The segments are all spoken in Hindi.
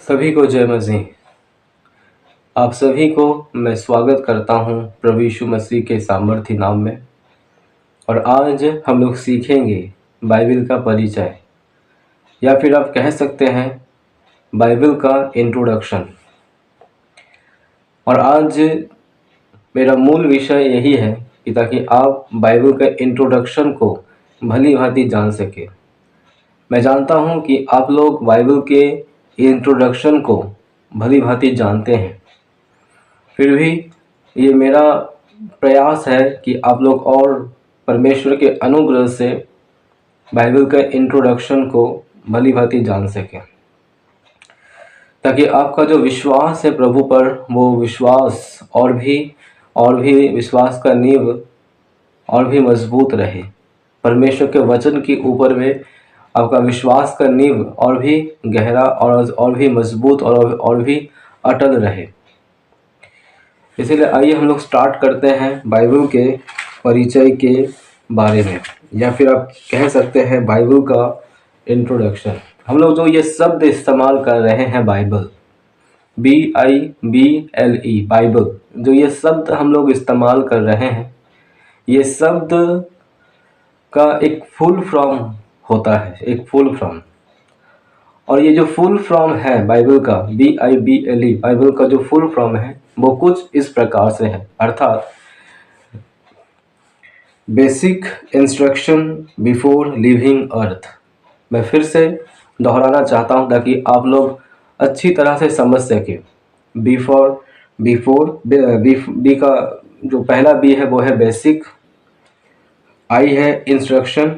सभी को जय मसीह। आप सभी को मैं स्वागत करता हूं प्रभु यीशु मसीह के सामर्थ्य नाम में। और आज हम लोग सीखेंगे बाइबल का परिचय, या फिर आप कह सकते हैं बाइबल का इंट्रोडक्शन। और आज मेरा मूल विषय यही है कि ताकि आप बाइबल के इंट्रोडक्शन को भली भांति जान सके। मैं जानता हूं कि आप लोग बाइबल के इंट्रोडक्शन को भली भांति जानते हैं, फिर भी ये मेरा प्रयास है कि आप लोग और परमेश्वर के अनुग्रह से बाइबल के इंट्रोडक्शन को भली भांति जान सकें, ताकि आपका जो विश्वास है प्रभु पर, वो विश्वास और भी विश्वास का नींव और भी मजबूत रहे। परमेश्वर के वचन के ऊपर में आपका विश्वास का नींव और भी गहरा और भी मजबूत और भी अटल रहे। इसीलिए आइए हम लोग स्टार्ट करते हैं बाइबल के परिचय के बारे में, या फिर आप कह सकते हैं बाइबल का इंट्रोडक्शन। हम लोग जो ये शब्द इस्तेमाल कर रहे हैं बाइबल, BIBLE बाइबल, जो ये शब्द हम लोग इस्तेमाल कर रहे हैं, ये शब्द का एक फुल फॉर्म होता है, एक फुल फॉर्म। और ये जो फुल फॉर्म है बाइबल का, BIBLE बाइबल का जो फुल फॉर्म है, वो कुछ इस प्रकार से है, अर्थात बेसिक इंस्ट्रक्शन बिफोर लिविंग अर्थ। मैं फिर से दोहराना चाहता हूँ ताकि आप लोग अच्छी तरह से समझ सके। बिफोर बी का जो पहला बी है वो है बेसिक, आई है इंस्ट्रक्शन,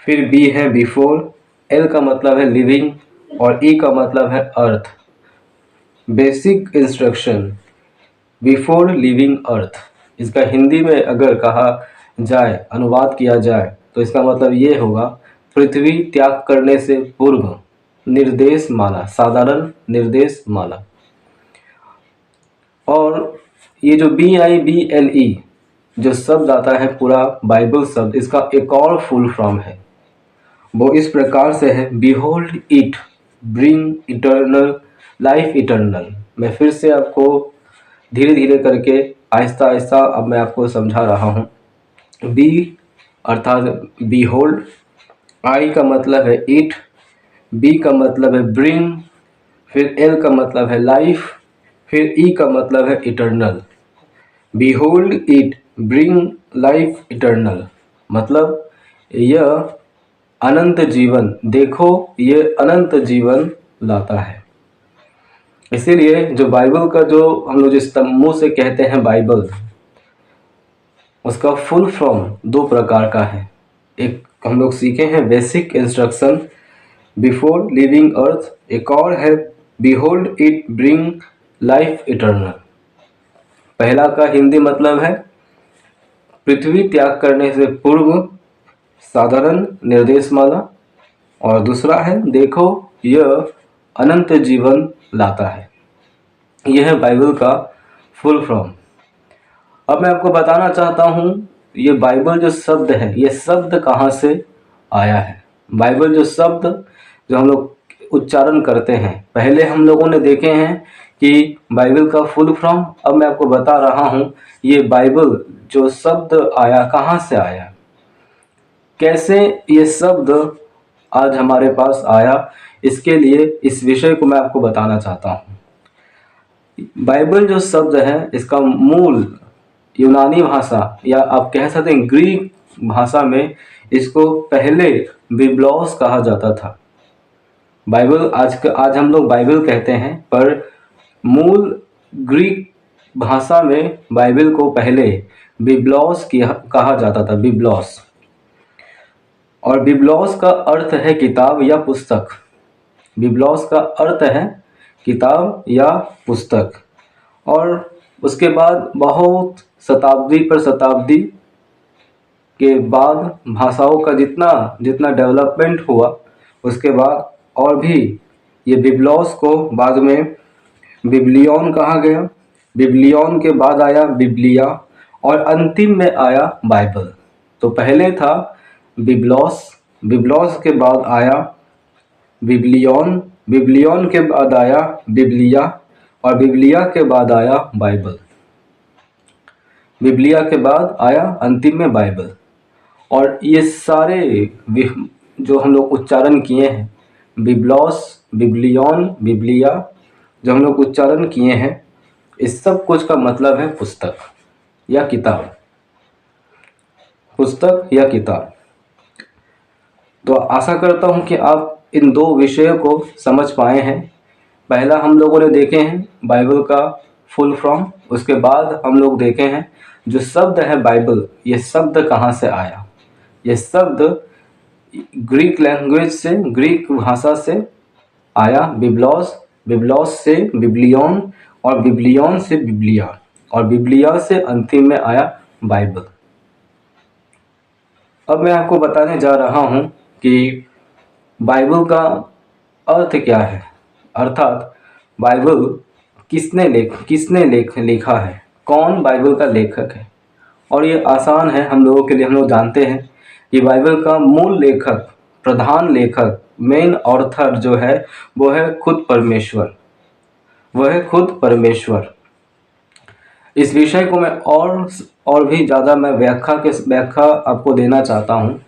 फिर बी है बिफोर, एल का मतलब है लिविंग और ई का मतलब है अर्थ। बेसिक इंस्ट्रक्शन बिफोर लिविंग अर्थ, इसका हिंदी में अगर कहा जाए, अनुवाद किया जाए, तो इसका मतलब ये होगा पृथ्वी त्याग करने से पूर्व निर्देश माला, साधारण निर्देश माला। और ये जो BIBLE जो शब्द आता है पूरा बाइबल शब्द, इसका एक और फुल फॉर्म है, वो इस प्रकार से है, behold it bring eternal life eternal. मैं फिर से आपको धीरे धीरे करके आहिस्ता आहिस्ता अब मैं आपको समझा रहा हूँ। बी अर्थात बिहोल्ड, आई का मतलब है इट, बी का मतलब है ब्रिंग, फिर एल का मतलब है लाइफ, फिर ई का मतलब है eternal. Behold it bring life eternal, मतलब यह अनंत जीवन, देखो ये अनंत जीवन लाता है। इसीलिए जो बाइबल का जो हम लोग जिस मुंह से कहते हैं बाइबल, उसका फुल फॉर्म दो प्रकार का है। एक हम लोग सीखे हैं बेसिक इंस्ट्रक्शन बिफोर लिविंग अर्थ, एक और है behold it bring life eternal. पहला का हिंदी मतलब है पृथ्वी त्याग करने से पूर्व साधारण निर्देशमाला, और दूसरा है देखो यह अनंत जीवन लाता है। यह है बाइबल का फुल फॉर्म। अब मैं आपको बताना चाहता हूँ ये बाइबल जो शब्द है, ये शब्द कहाँ से आया है। बाइबल जो शब्द जो हम लोग उच्चारण करते हैं, पहले हम लोगों ने देखे हैं कि बाइबल का फुल फॉर्म। अब मैं आपको बता रहा हूँ ये बाइबल जो शब्द आया कहाँ से आया, कैसे ये शब्द आज हमारे पास आया। इसके लिए इस विषय को मैं आपको बताना चाहता हूँ। बाइबल जो शब्द है, इसका मूल यूनानी भाषा, या आप कह सकते हैं ग्रीक भाषा में, इसको पहले बिब्लॉस कहा जाता था। बाइबल आज हम लोग बाइबल कहते हैं, पर मूल ग्रीक भाषा में बाइबल को पहले बिब्लॉस कहा जाता था, बिब्लॉस। और बिब्लॉस का अर्थ है किताब या पुस्तक। बिब्लॉस का अर्थ है किताब या पुस्तक। और उसके बाद बहुत शताब्दी पर शताब्दी के बाद भाषाओं का जितना डेवलपमेंट हुआ, उसके बाद और भी ये बिब्लॉस को बाद में बिब्लियन कहा गया। बिब्लियन के बाद आया बिब्लिया, और अंतिम में आया बाइबल। तो पहले था बिब्लॉस, बिब्लॉस के बाद आया बिब्लियन, बिब्लियन के बाद आया बिब्लिया, और बिब्लिया के बाद आया बाइबल। बिब्लिया के बाद आया अंतिम में बाइबल। और ये सारे जो हम लोग उच्चारण किए हैं, बिब्लॉस, बिब्लियन, बिब्लिया, जो हम लोग उच्चारण किए हैं, इस सब कुछ का मतलब है पुस्तक या किताब। पुस्तक या किताब। तो आशा करता हूँ कि आप इन दो विषयों को समझ पाए हैं। पहला हम लोगों ने देखे हैं बाइबल का फुल फॉर्म, उसके बाद हम लोग देखे हैं जो शब्द है बाइबल, ये शब्द कहाँ से आया। ये शब्द ग्रीक लैंग्वेज से, ग्रीक भाषा से आया, बिब्लॉस, बिब्लॉस से बिब्लियन, और बिब्लियन से बिब्लिया, और बिब्लिया से अंतिम में आया बाइबल। अब मैं आपको बताने जा रहा हूँ कि बाइबल का अर्थ क्या है, अर्थात बाइबल किसने लिखा है, कौन बाइबल का लेखक है। और ये आसान है हम लोगों के लिए। हम लोग जानते हैं कि बाइबल का मूल लेखक, प्रधान लेखक, मेन ऑथर जो है वो है खुद परमेश्वर, वह है खुद परमेश्वर। इस विषय को मैं और भी ज़्यादा मैं व्याख्या आपको देना चाहता हूँ।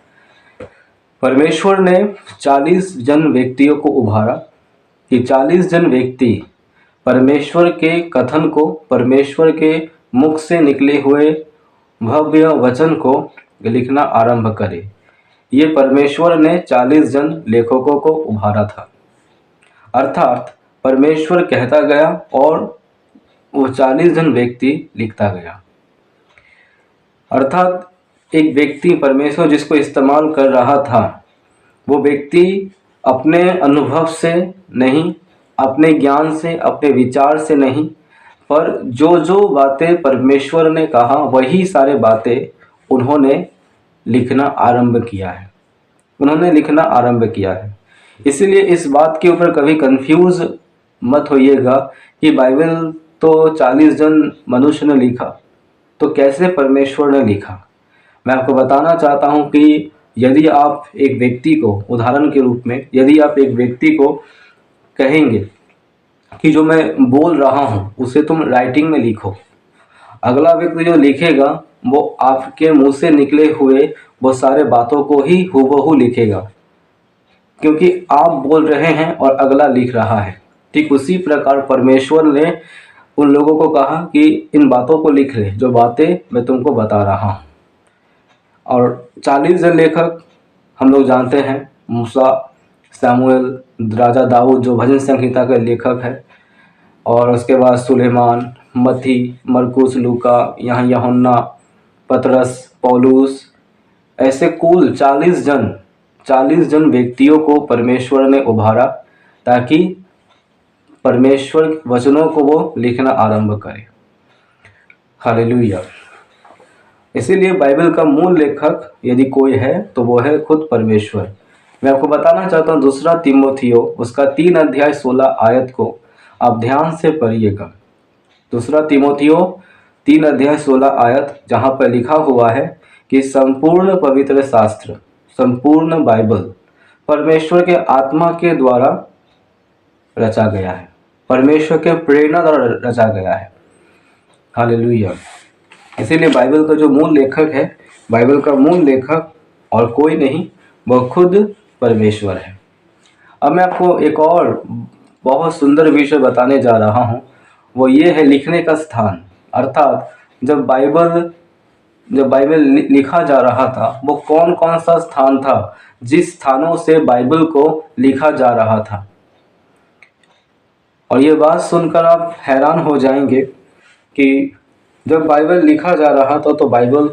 परमेश्वर ने 40 जन व्यक्तियों को उभारा कि 40 जन व्यक्ति परमेश्वर के कथन को, परमेश्वर के मुख से निकले हुए भव्य वचन को लिखना आरंभ करे। ये परमेश्वर ने 40 जन लेखकों को उभारा था। अर्थात परमेश्वर कहता गया और वो 40 जन व्यक्ति लिखता गया। अर्थात एक व्यक्ति, परमेश्वर जिसको इस्तेमाल कर रहा था, वो व्यक्ति अपने अनुभव से नहीं, अपने ज्ञान से, अपने विचार से नहीं, पर जो जो बातें परमेश्वर ने कहा वही सारे बातें उन्होंने लिखना आरंभ किया है, उन्होंने लिखना आरंभ किया है। इसीलिए इस बात के ऊपर कभी कंफ्यूज मत होइएगा कि बाइबल तो 40 जन मनुष्य ने लिखा, तो कैसे परमेश्वर ने लिखा। मैं आपको बताना चाहता हूं कि यदि आप एक व्यक्ति को, उदाहरण के रूप में, यदि आप एक व्यक्ति को कहेंगे कि जो मैं बोल रहा हूं उसे तुम राइटिंग में लिखो, अगला व्यक्ति जो लिखेगा वो आपके मुंह से निकले हुए वो सारे बातों को ही हूबहू लिखेगा, क्योंकि आप बोल रहे हैं और अगला लिख रहा है। ठीक उसी प्रकार परमेश्वर ने उन लोगों को कहा कि इन बातों को लिख ले, जो बातें मैं तुमको बता रहा हूँ। और 40 जन लेखक हम लोग जानते हैं, मूसा, सामुएल, राजा दाऊद जो भजन संहिता के लेखक है, और उसके बाद सुलेमान, मत्ती, मरकुस, लूका, यहाँ यूहन्ना, पतरस, पौलुस, ऐसे कुल 40 जन व्यक्तियों को परमेश्वर ने उभारा ताकि परमेश्वर वचनों को वो लिखना आरंभ करे। हालेलुया। इसीलिए बाइबल का मूल लेखक यदि कोई है तो वो है खुद परमेश्वर। मैं आपको बताना चाहता हूँ दूसरा तीमुथियो, उसका 3 अध्याय 16 आयत को आप ध्यान से पढ़िएगा। दूसरा तीमुथियो 3 अध्याय 16 आयत, जहाँ पर लिखा हुआ है कि संपूर्ण पवित्र शास्त्र, संपूर्ण बाइबल परमेश्वर के आत्मा के द्वारा रचा गया है, परमेश्वर के प्रेरणा द्वारा रचा गया है। हालेलुया। इसीलिए बाइबल का जो मूल लेखक है, बाइबल का मूल लेखक और कोई नहीं, वह खुद परमेश्वर है। अब मैं आपको एक और बहुत सुंदर विषय बताने जा रहा हूँ, वो ये है लिखने का स्थान। अर्थात जब बाइबल लिखा जा रहा था, वो कौन कौन सा स्थान था जिस स्थानों से बाइबल को लिखा जा रहा था। और ये बात सुनकर आप हैरान हो जाएंगे कि जब बाइबल लिखा जा रहा था तो बाइबल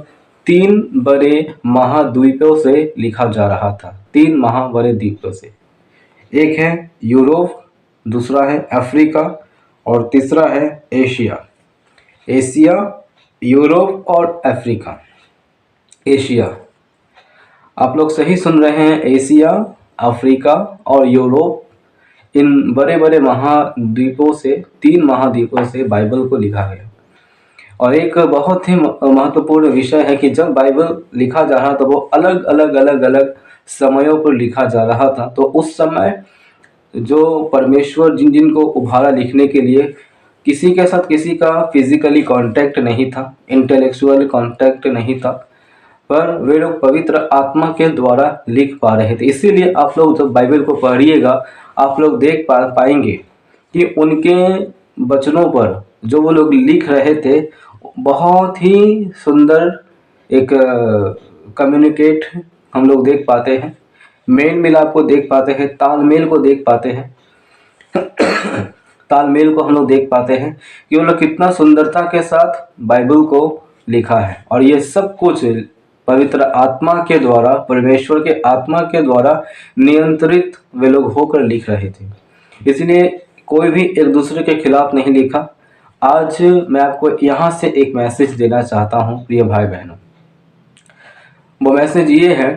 3 बड़े महाद्वीपों से लिखा जा रहा था, 3 बड़े द्वीपों से। एक है यूरोप, दूसरा है अफ्रीका, और तीसरा है एशिया। एशिया, यूरोप और अफ्रीका। एशिया, आप लोग सही सुन रहे हैं, एशिया, अफ्रीका और यूरोप, इन बड़े बड़े महाद्वीपों से, 3 महाद्वीपों से बाइबल को लिखा गया। और एक बहुत ही महत्वपूर्ण विषय है कि जब बाइबल लिखा जा रहा था वो अलग अलग समयों पर लिखा जा रहा था। तो उस समय जो परमेश्वर जिन जिन को उभारा लिखने के लिए, किसी के साथ किसी का फिजिकली कांटेक्ट नहीं था, इंटेलेक्चुअल कांटेक्ट नहीं था, पर वे लोग पवित्र आत्मा के द्वारा लिख पा रहे थे। इसीलिए आप लोग जब बाइबल को पढ़िएगा, आप लोग देख पाएंगे कि उनके वचनों पर जो वो लोग लिख रहे थे, बहुत ही सुंदर एक कम्युनिकेट हम लोग देख पाते हैं, मेल मिलाप को देख पाते हैं, तालमेल को देख पाते हैं तालमेल को हम लोग देख पाते हैं कि उन लोग कितना सुंदरता के साथ बाइबल को लिखा है। और ये सब कुछ पवित्र आत्मा के द्वारा, परमेश्वर के आत्मा के द्वारा नियंत्रित वे लोग होकर लिख रहे थे। इसलिए कोई भी एक दूसरे के खिलाफ नहीं लिखा। आज मैं आपको यहाँ से एक मैसेज देना चाहता हूँ प्रिय भाई बहनों। वो मैसेज ये है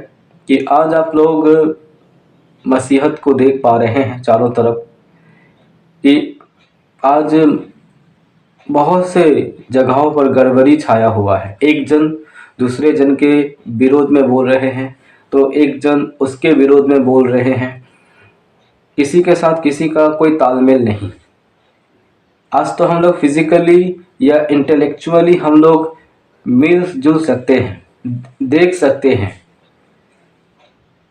कि आज आप लोग मसीहत को देख पा रहे हैं चारों तरफ, कि आज बहुत से जगहों पर गड़बड़ी छाया हुआ है। एक जन दूसरे जन के विरोध में बोल रहे हैं, तो एक जन उसके विरोध में बोल रहे हैं। किसी के साथ किसी का कोई तालमेल नहीं। आज तो हम लोग फिजिकली या इंटेलेक्चुअली हम लोग मिलजुल सकते हैं, देख सकते हैं,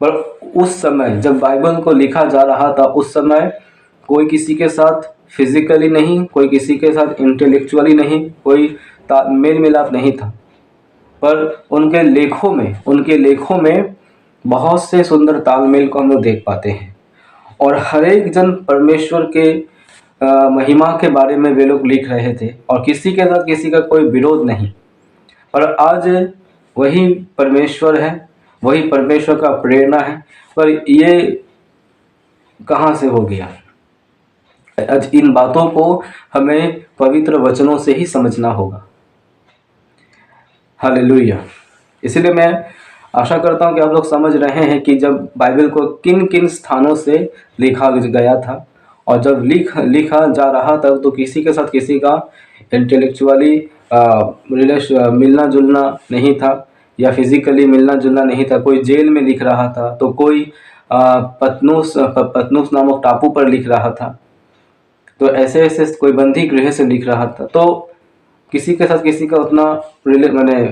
पर उस समय जब बाइबल को लिखा जा रहा था, उस समय कोई किसी के साथ फिजिकली नहीं, कोई किसी के साथ इंटेलेक्चुअली नहीं, कोई मेल मिलाप नहीं था। पर उनके लेखों में बहुत से सुंदर तालमेल को हम लोग देख पाते हैं। और हर एक जन परमेश्वर के महिमा के बारे में वे लोग लिख रहे थे, और किसी के साथ किसी का कोई विरोध नहीं। और आज वही परमेश्वर है, वही परमेश्वर का प्रेरणा है, पर ये कहाँ से हो गया? आज इन बातों को हमें पवित्र वचनों से ही समझना होगा। हालेलुया। इसलिए मैं आशा करता हूं कि आप लोग समझ रहे हैं कि जब बाइबल को किन किन स्थानों से लिखा गया था, और जब लिखा जा रहा था, तो किसी के साथ किसी का इंटेलेक्चुअली मिलना जुलना नहीं था, या फिजिकली मिलना जुलना नहीं था। कोई जेल में लिख रहा था, तो कोई पतनुस नामक टापू पर लिख रहा था, तो ऐसे ऐसे कोई बंदी गृह से लिख रहा था। तो किसी के साथ किसी का उतना मैंने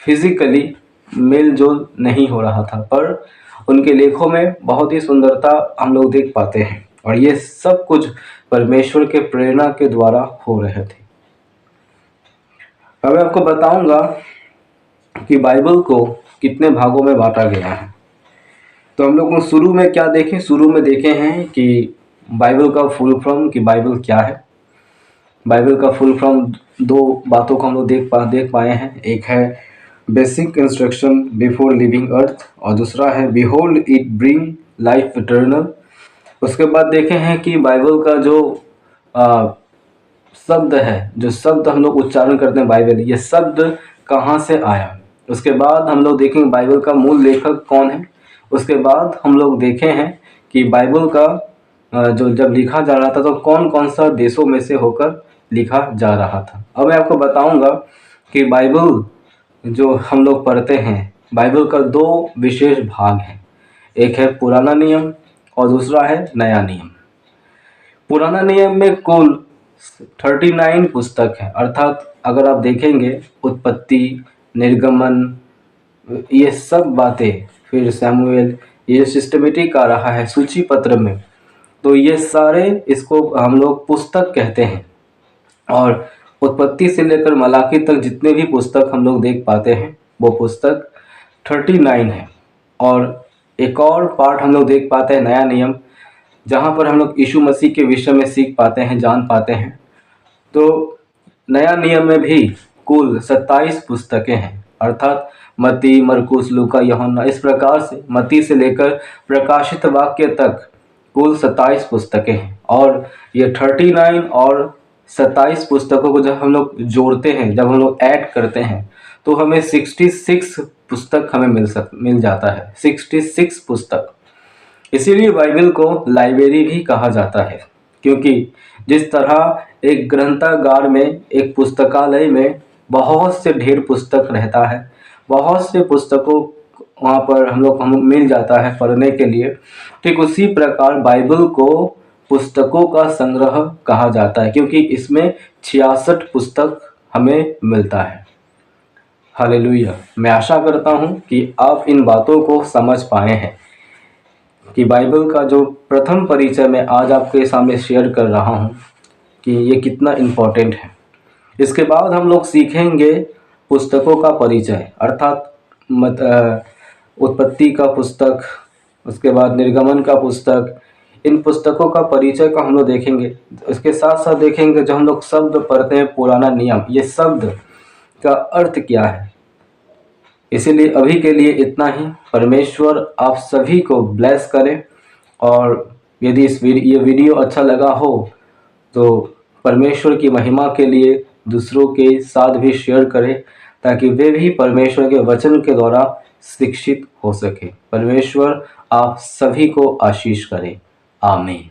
फिजिकली मेल जोल नहीं हो रहा था, पर उनके लेखों में बहुत ही सुंदरता हम लोग देख पाते हैं। और ये सब कुछ परमेश्वर के प्रेरणा के द्वारा हो रहे थे। अब मैं आपको बताऊंगा कि बाइबल को कितने भागों में बांटा गया है। तो हम लोग शुरू में क्या देखें? शुरू में देखे हैं कि बाइबल का फुल फॉर्म, कि बाइबल क्या है। बाइबल का फुल फॉर्म दो बातों को हम लोग देख पाए हैं। एक है बेसिक इंस्ट्रक्शन बिफोर लिविंग अर्थ, और दूसरा है behold it bring life eternal. उसके बाद देखे हैं कि बाइबल का जो शब्द है, जो शब्द हम लोग उच्चारण करते हैं बाइबल, ये शब्द कहाँ से आया। उसके बाद हम लोग देखेंगे बाइबल का मूल लेखक कौन है। उसके बाद हम लोग देखे हैं कि बाइबल का जो जब लिखा जा रहा था, तो कौन कौन सा देशों में से होकर लिखा जा रहा था। अब मैं आपको बताऊंगा कि बाइबल जो हम लोग पढ़ते हैं, बाइबल का दो विशेष भाग हैं। एक है पुराना नियम और दूसरा है नया नियम। पुराना नियम में कुल 39 पुस्तक है, अर्थात अगर आप देखेंगे उत्पत्ति, निर्गमन, ये सब बातें, फिर शमूएल, ये सिस्टमेटिक आ रहा है सूची पत्र में, तो ये सारे इसको हम लोग पुस्तक कहते हैं। और उत्पत्ति से लेकर मलाकी तक जितने भी पुस्तक हम लोग देख पाते हैं, वो पुस्तक 39 है। और एक और पार्ट हम लोग देख पाते हैं नया नियम, जहाँ पर हम लोग यीशु मसीह के विषय में सीख पाते हैं, जान पाते हैं। तो नया नियम में भी कुल 27 पुस्तकें हैं, अर्थात मत्ती, मरकुस, लूका, यूहन्ना, इस प्रकार से मत्ती से लेकर प्रकाशित वाक्य तक कुल 27 पुस्तकें हैं। और ये 39 और 27 पुस्तकों को जब हम लोग जोड़ते हैं, जब हम लोग ऐड करते हैं, तो हमें 66 पुस्तक हमें मिल जाता है। 66 पुस्तक। इसीलिए बाइबल को लाइब्रेरी भी कहा जाता है, क्योंकि जिस तरह एक ग्रंथागार में, एक पुस्तकालय में बहुत से ढेर पुस्तक रहता है, बहुत से पुस्तकों वहाँ पर हम मिल जाता है पढ़ने के लिए। ठीक उसी प्रकार बाइबल को पुस्तकों का संग्रह कहा जाता है, क्योंकि इसमें 66 पुस्तक हमें मिलता है। हालेलुया। मैं आशा करता हूँ कि आप इन बातों को समझ पाए हैं कि बाइबल का जो प्रथम परिचय मैं आज आपके सामने शेयर कर रहा हूँ कि ये कितना इम्पोर्टेंट है। इसके बाद हम लोग सीखेंगे पुस्तकों का परिचय, अर्थात उत्पत्ति का पुस्तक, उसके बाद निर्गमन का पुस्तक। इन पुस्तकों का परिचय को हम लोग देखेंगे। इसके साथ साथ देखेंगे जो हम लोग शब्द पढ़ते हैं पुराना नियम, ये शब्द का अर्थ क्या है। इसीलिए अभी के लिए इतना ही। परमेश्वर आप सभी को ब्लेस करे, और यदि ये वीडियो अच्छा लगा हो तो परमेश्वर की महिमा के लिए दूसरों के साथ भी शेयर करें, ताकि वे भी परमेश्वर के वचन के द्वारा शिक्षित हो सके। परमेश्वर आप सभी को आशीष करे। आमीन।